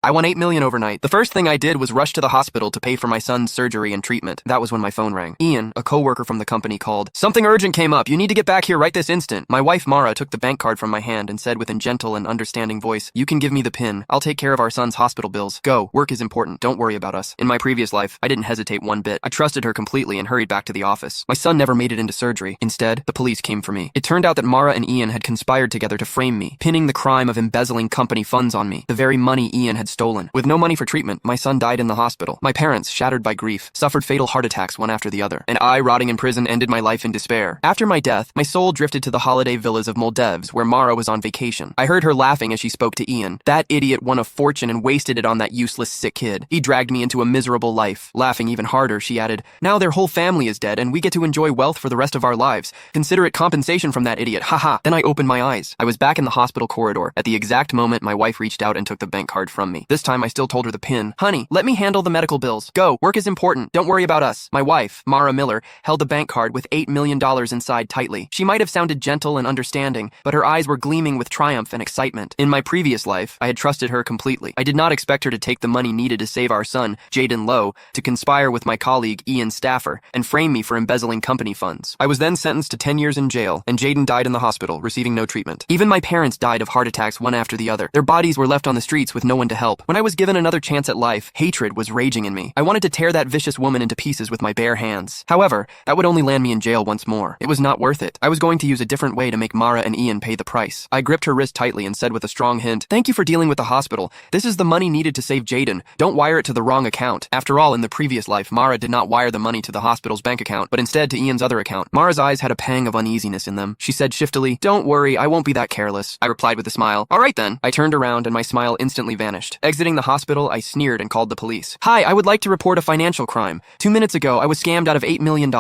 I won $8 million overnight. The first thing I did was rush to the hospital to pay for my son's surgery and treatment. That was when my phone rang. Ian, a coworker from the company, called. Something urgent came up. You need to get back here right this instant. My wife, Mara, took the bank card from my hand and said with a gentle and understanding voice, you can give me the PIN. I'll take care of our son's hospital bills. Go. Work is important. Don't worry about us. In my previous life, I didn't hesitate one bit. I trusted her completely and hurried back to the office. My son never made it into surgery. Instead, the police came for me. It turned out that Mara and Ian had conspired together to frame me, pinning the crime of embezzling company funds on me, the very money Ian had stolen. With no money for treatment, my son died in the hospital. My parents, shattered by grief, suffered fatal heart attacks one after the other, and I, rotting in prison, ended my life in despair. After my death, my soul drifted to the holiday villas of Moldevs, where Mara was on vacation. I heard her laughing as she spoke to Ian. That idiot won a fortune and wasted it on that useless sick kid. He dragged me into a miserable life. Laughing even harder, she added, now their whole family is dead, and we get to enjoy wealth for the rest of our lives. Consider it compensation from that idiot. Haha. Then I opened my eyes. I was back in the hospital corridor. At the exact moment, my wife reached out and took the bank card from me. This time, I still told her the PIN. Honey, let me handle the medical bills. Go. Work is important. Don't worry about us. My wife, Mara Miller, held the bank card with $8 million inside tightly. She might have sounded gentle and understanding, but her eyes were gleaming with triumph and excitement. In my previous life, I had trusted her completely. I did not expect her to take the money needed to save our son, Jaden Lowe, to conspire with my colleague, Ian Staffer, and frame me for embezzling company funds. I was then sentenced to 10 years in jail, and Jaden died in the hospital, receiving no treatment. Even my parents died of heart attacks one after the other. Their bodies were left on the streets with no one to help. When I was given another chance at life, hatred was raging in me. I wanted to tear that vicious woman into pieces with my bare hands. However, that would only land me in jail once more. It was not worth it. I was going to use a different way to make Mara and Ian pay the price. I gripped her wrist tightly and said with a strong hint, thank you for dealing with the hospital. This is the money needed to save Jaden. Don't wire it to the wrong account. After all, in the previous life, Mara did not wire the money to the hospital's bank account, but instead to Ian's other account. Mara's eyes had a pang of uneasiness in them. She said shiftily, don't worry, I won't be that careless. I replied with a smile. All right then. I turned around and my smile instantly vanished. Exiting the hospital, I sneered and called the police. Hi, I would like to report a financial crime. 2 minutes ago, I was scammed out of $8 million.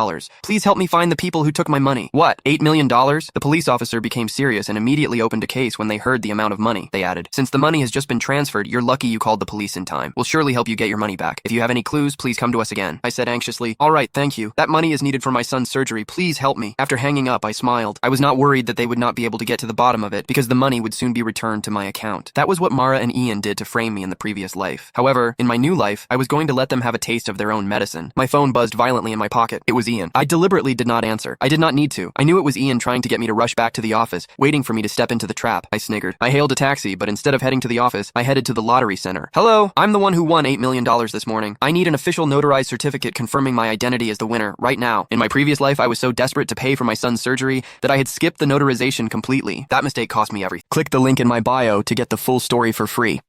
Please help me find the people who took my money. What? $8 million? The police officer became serious and immediately opened a case when they heard the amount of money. They added, since the money has just been transferred, you're lucky you called the police in time. We'll surely help you get your money back. If you have any clues, please come to us again. I said anxiously, all right, thank you. That money is needed for my son's surgery. Please help me. After hanging up, I smiled. I was not worried that they would not be able to get to the bottom of it because the money would soon be returned to my account. That was what Mara and Ian did to frame me in the previous life. However, in my new life, I was going to let them have a taste of their own medicine. My phone buzzed violently in my pocket. It was Ian. I deliberately did not answer. I did not need to. I knew it was Ian trying to get me to rush back to the office, waiting for me to step into the trap. I sniggered. I hailed a taxi, but instead of heading to the office, I headed to the lottery center. Hello, I'm the one who won $8 million this morning. I need an official notarized certificate confirming my identity as the winner right now. In my previous life, I was so desperate to pay for my son's surgery that I had skipped the notarization completely. That mistake cost me everything. Click the link in my bio to get the full story for free.